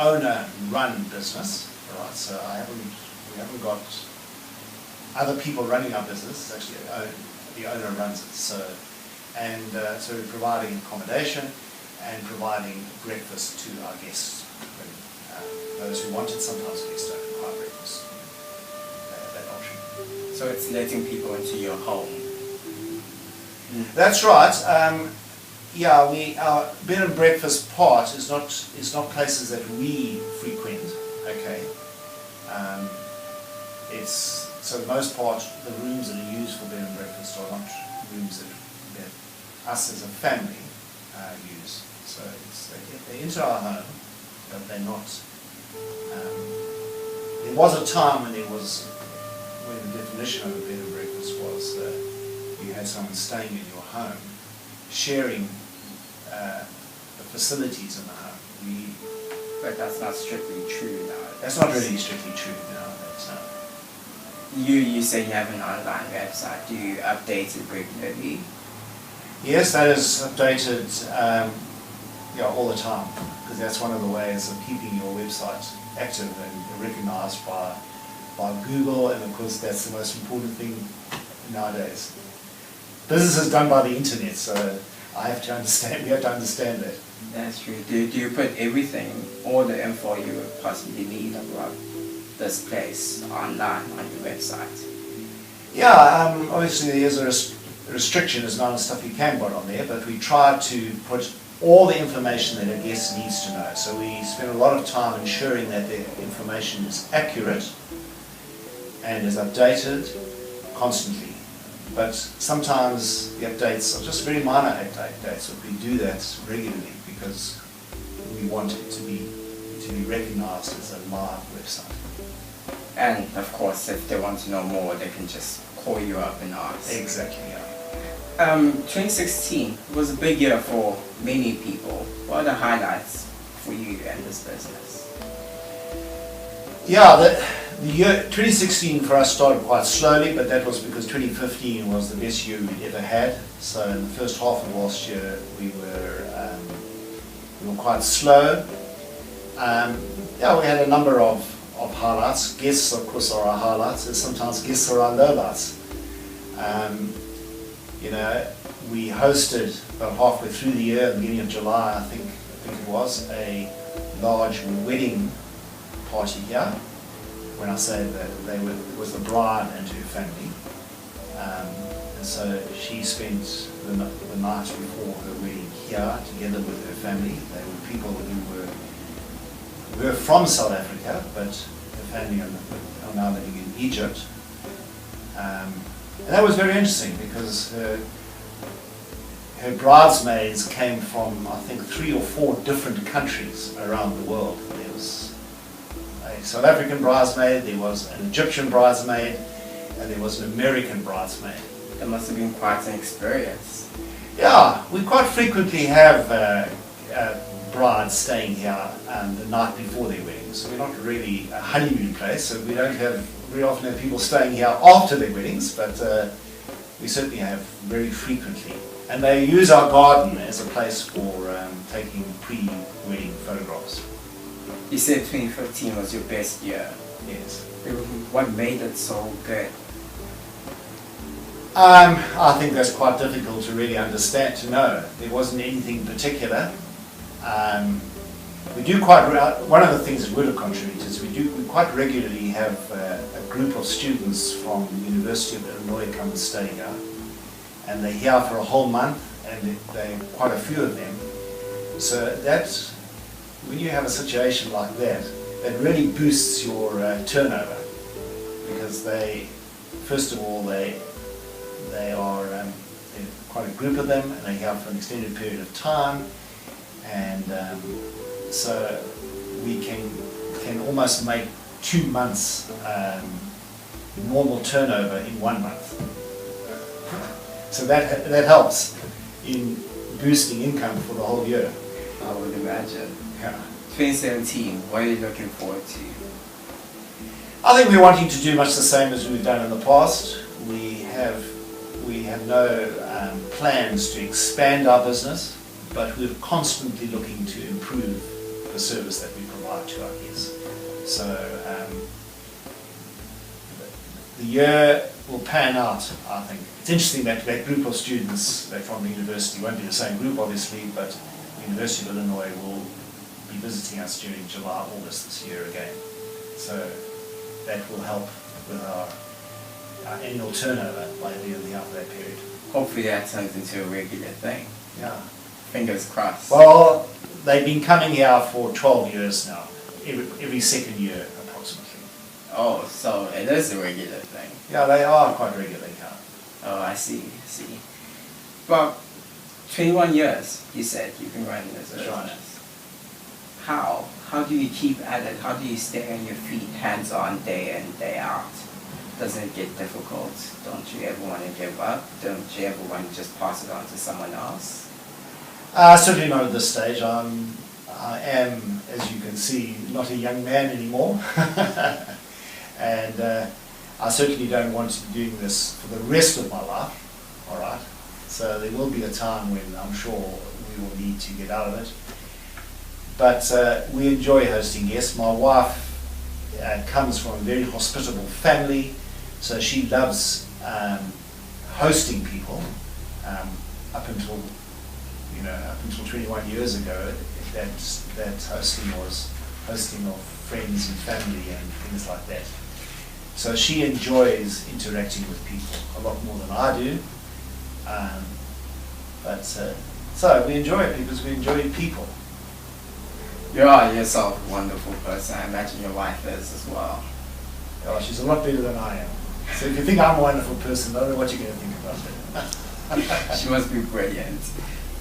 owner-run business, right? So we haven't got other people running our business. It's actually the owner runs it. So we're providing accommodation and providing breakfast to our guests. Those who want it, sometimes guests don't require breakfast. They have that option. So it's letting people into your home. That's right. Our bed and breakfast part is not places that we frequent. Okay. So the most part, the rooms that are used for bed and breakfast are not rooms that us as a family use. So they're into our home, but they're not. There was a time when the definition of a bed and breakfast was you had someone staying in your home, sharing the facilities in the home. But that's not strictly true now. That's not really strictly true now. You say you have an online website. Do you update it regularly? Yes, that is updated all the time, because that's one of the ways of keeping your website active and recognised by Google, and of course that's the most important thing nowadays. Business is done by the internet, so we have to understand that. That's true. Do you put everything, all the info you would possibly need about this place online on your website? Yeah, obviously there's a restriction. There's not stuff you can put on there, but we try to put all the information that a guest needs to know. So we spend a lot of time ensuring that the information is accurate and is updated constantly. But sometimes the updates are just very minor updates, but we do that regularly because we want it to be recognised as a live website. And of course, if they want to know more, they can just call you up and ask. Exactly, yeah. 2016 was a big year for many people. What are the highlights for you and this business? Yeah, the year 2016 for us started quite slowly, but that was because 2015 was the best year we'd ever had. So in the first half of last year, we were quite slow. We had a number of highlights. Guests, of course, are our highlights, and sometimes guests are our lowlights. We hosted about halfway through the year, at the beginning of July, I think it was, a large wedding party here. When I say that it was the bride and her family. And so she spent the night before her wedding here together with her family. They were people who were from South Africa, but her family are now living in Egypt. And that was very interesting because her bridesmaids came from, I think, 3 or 4 different countries around the world. There was a South African bridesmaid, there was an Egyptian bridesmaid, and there was an American bridesmaid. That must have been quite an experience. Yeah, we quite frequently have brides staying here the night before their weddings. We're not really a honeymoon place, so we don't very often have people staying here after their weddings, but we certainly have very frequently. And they use our garden as a place for taking pre-wedding photographs. You said 2015 was your best year. Yes. What made it so good? I think that's quite difficult to really understand, to know. There wasn't anything particular. One of the things that would have contributed is we quite regularly have a group of students from the University of Illinois come and stay here. And they're here for a whole month, and there are quite a few of them. So when you have a situation like that, it really boosts your turnover, because first of all, they are quite a group of them, and they're here for an extended period of time, and so we can almost make 2 months normal turnover in 1 month. So that helps in boosting income for the whole year. I would imagine. Yeah. 2017, what are you looking forward to? I think we're wanting to do much the same as we've done in the past. We have no plans to expand our business, but we're constantly looking to improve the service that we provide. apply to, I guess. So the year will pan out, I think. It's interesting that that group of students that from the university won't be the same group, obviously, but the University of Illinois will be visiting us during July, August this year again. So that will help with our annual turnover by the end of that period. Hopefully that turns into a regular thing. Yeah. Fingers crossed. Well, they've been coming here for 12 years now, every second year approximately. Oh, so it is a regular thing. Yeah, they are quite regular here. Oh, I see. But 21 years, you said you've been running this That's right. business. How? How do you keep at it? How do you stay on your feet, hands-on, day in, day out? Doesn't it get difficult? Don't you ever want to give up? Don't you ever want to just pass it on to someone else? Certainly not at this stage. I am, as you can see, not a young man anymore. And I certainly don't want to be doing this for the rest of my life. All right. So there will be a time when I'm sure we will need to get out of it. But we enjoy hosting guests. My wife comes from a very hospitable family, so she loves hosting people. Up until 21 years ago, that hosting was hosting of friends and family and things like that. So she enjoys interacting with people a lot more than I do. So we enjoy it because we enjoy people. You are yourself a wonderful person. I imagine your wife is as well. Oh, she's a lot better than I am. So if you think I'm a wonderful person, I don't know what you're going to think about it. She must be brilliant.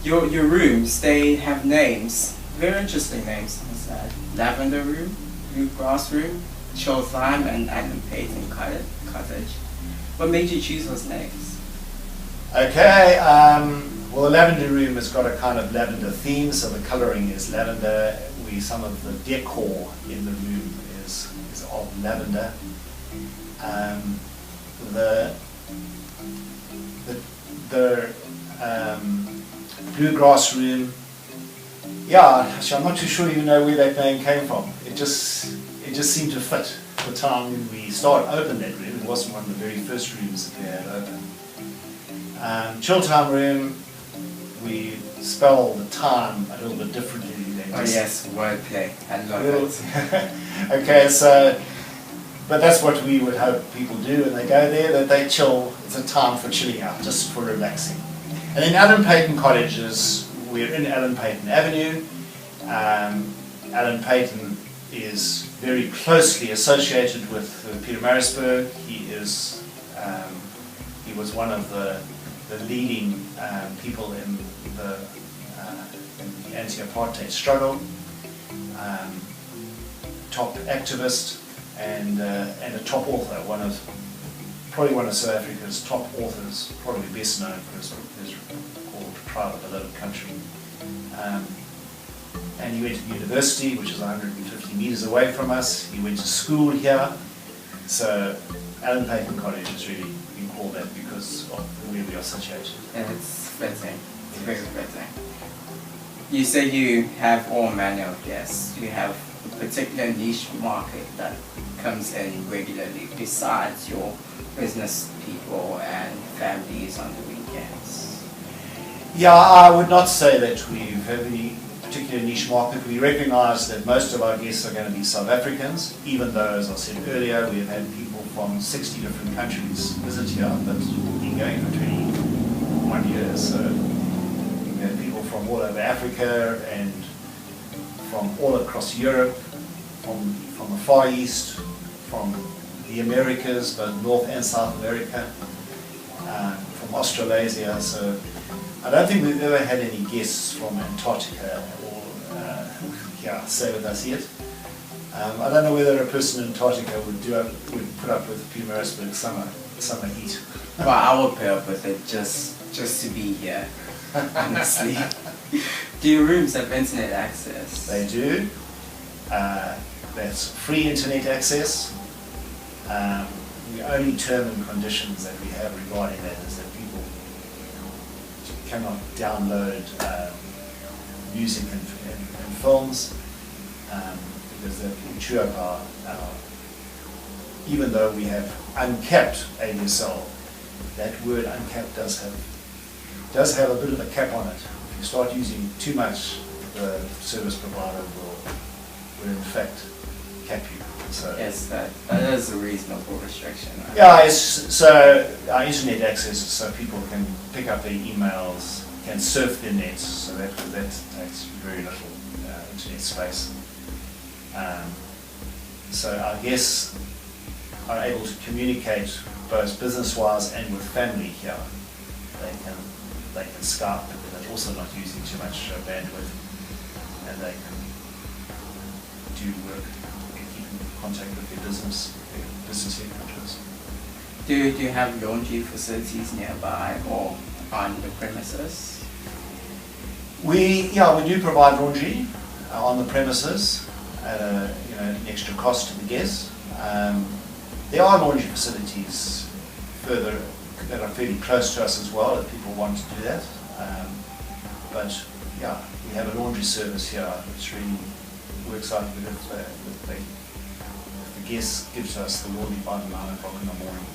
Your rooms, they have names. Very interesting names. What's that? Lavender Room, Bluegrass Room, Charles Lime, and Adam Payton Cottage. What made you choose those names? Okay, well, the lavender room has got a kind of lavender theme, so the colouring is lavender. Some of the decor in the room is of lavender. The bluegrass room, yeah, actually, I'm not too sure you know where that name came from. It just seemed to fit the time when we opened that room. It wasn't one of the very first rooms that we had open. Chill time room, we spell the time a little bit differently. Oh yes, wordplay. I love it. Okay, but that's what we would hope people do when they go there, that they chill. It's a time for chilling out, just for relaxing. And then Adam Payton Cottages, we're in Adam Payton Avenue. Adam Payton is very closely associated with Pietermaritzburg. He was one of the leading people in the anti-apartheid struggle, top activist and a top author, probably one of South Africa's top authors, probably best known for his book called Clive, A Beloved Country. And he went to university, which is 150 metres away from us. He went to school here. So Adam Payton College has really been called that because of where we are situated. And it's fitting. It's very fitting. You say you have all manner of guests. Do you have a particular niche market that comes in regularly besides your business people and families on the weekends? Yeah, I would not say that we have any particular niche market. We recognise that most of our guests are going to be South Africans, even though, as I said earlier, we have had people from 60 different countries visit here, but we've been going for 21 years. So we have people from all over Africa and from all across Europe, from the Far East, from the Americas, both North and South America, from Australasia. So I don't think we've ever had any guests from Antarctica or stay with us yet. I don't know whether a person in Antarctica would put up with Pietermaritzburg summer heat. Well, I would put up with it just to be here, honestly. Do your rooms have internet access? They do. That's free internet access. The only term and conditions that we have regarding that is that people cannot download music and films. because we chew up our, even though we have uncapped ADSL, that word uncapped does have a bit of a cap on it. If you start using too much, the service provider will in fact cap you. So Yes, that is a reasonable restriction. Right? yeah, so our internet access, so people can pick up their emails, can surf their nets, so that takes very little internet space. So our guests are able to communicate both business-wise and with family here. They can Skype, but they're also not using too much bandwidth, and they can do work and keep in contact with their business headquarters. Do you have laundry facilities nearby or on the premises? We do provide laundry on the premises at an extra cost to the guests. There are laundry facilities further that are fairly close to us as well if people want to do that. But yeah, we have a laundry service here which really works out good if the guest gives us the laundry by 9 o'clock in the morning,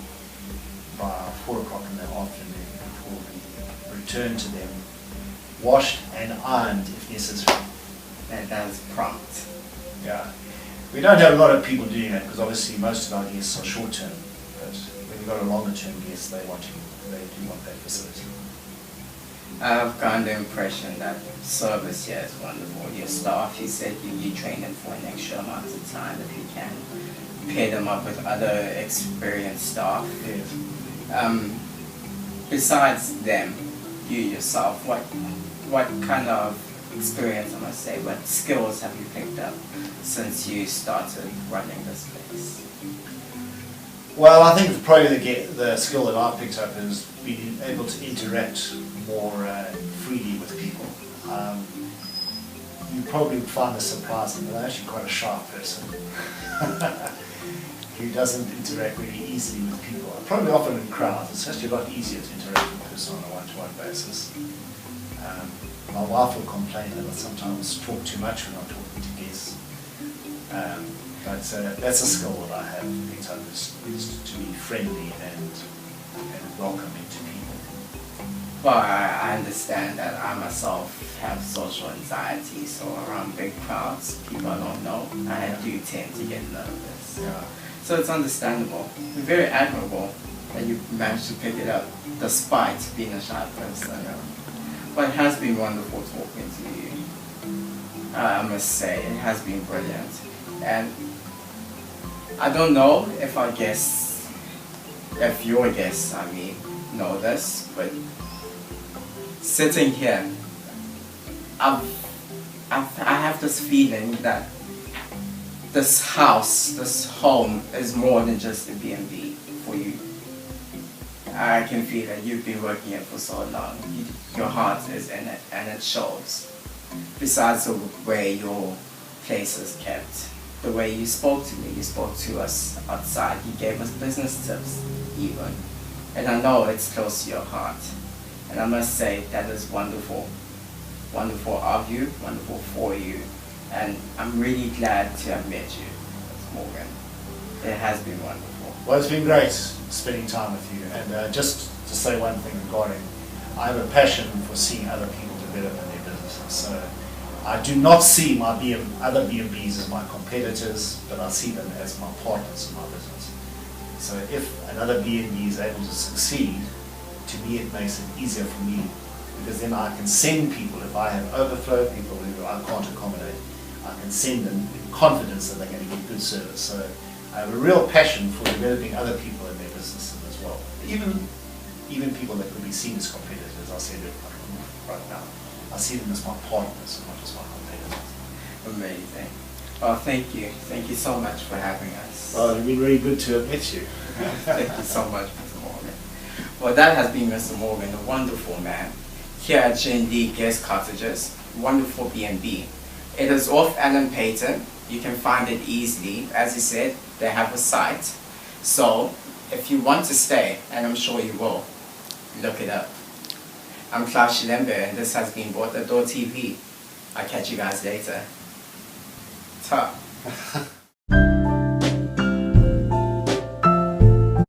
by 4 o'clock in the afternoon, before we return to them, washed and ironed if necessary. That's prompt. Yeah. We don't have a lot of people doing that because obviously most of our guests are short term, but when you've got a longer term guest, they do want that facility. I've gotten the impression that service here is wonderful. Your staff, you said you train them for an extra amount of time if you can. Pair them up with other experienced staff. Yes. Besides them, you yourself, what kind of experience, I must say, what skills have you picked up since you started running this place? Well, I think probably the skill that I've picked up is being able to interact more freely with people. You probably would find this surprising, but I'm actually quite a shy person who doesn't interact really easily with people. Probably often in crowds. It's actually a lot easier to interact with a person on a one-to-one basis. My wife will complain that I sometimes talk too much when I'm talking to guests. But that's a skill that I have picked up, is to be friendly and welcoming to people. Well, I understand that I myself have social anxiety, so around big crowds, people I don't know, I do tend to get nervous. Yeah. So it's understandable. Very admirable that you managed to pick it up despite being a shy person. But it has been wonderful talking to you. I must say, it has been brilliant. And I don't know if our guests, if your guests, I mean, know this, but sitting here, I have this feeling that this house, this home, is more than just a B&B for you. I can feel that you've been working here for so long. Your heart is in it, and it shows. Besides the way your place is kept, the way you spoke to me, you spoke to us outside, you gave us business tips even. And I know it's close to your heart. And I must say that is wonderful. Wonderful of you, wonderful for you. And I'm really glad to have met you, Morgan. It has been wonderful. Well, it's been great spending time with you. And just to say one thing regarding, I have a passion for seeing other people develop in their businesses. So I do not see my other B&Bs as my competitors, but I see them as my partners in my business. So if another B&B is able to succeed, to me it makes it easier for me, because then I can send people, if I have overflow people who I can't accommodate, I can send them in confidence that they're going to get good service. So I have a real passion for developing other people in their businesses as well. Even people that could be seen as competitors, I say that right now. I see them as my partners and not just my competitors. Amazing. Well, thank you. Thank you so much for having us. Well, it's been really good to have met you. Thank you so much, Mr. Morgan. Well, that has been Mr. Morgan, a wonderful man. Here at JeanLee Guest Cottages, wonderful B&B. It is off Allen Payton. You can find it easily. As he said, they have a site. So, if you want to stay, and I'm sure you will, look it up. I'm Clive Shelembe, and this has been Bodado TV. I'll catch you guys later. Ta. Bye.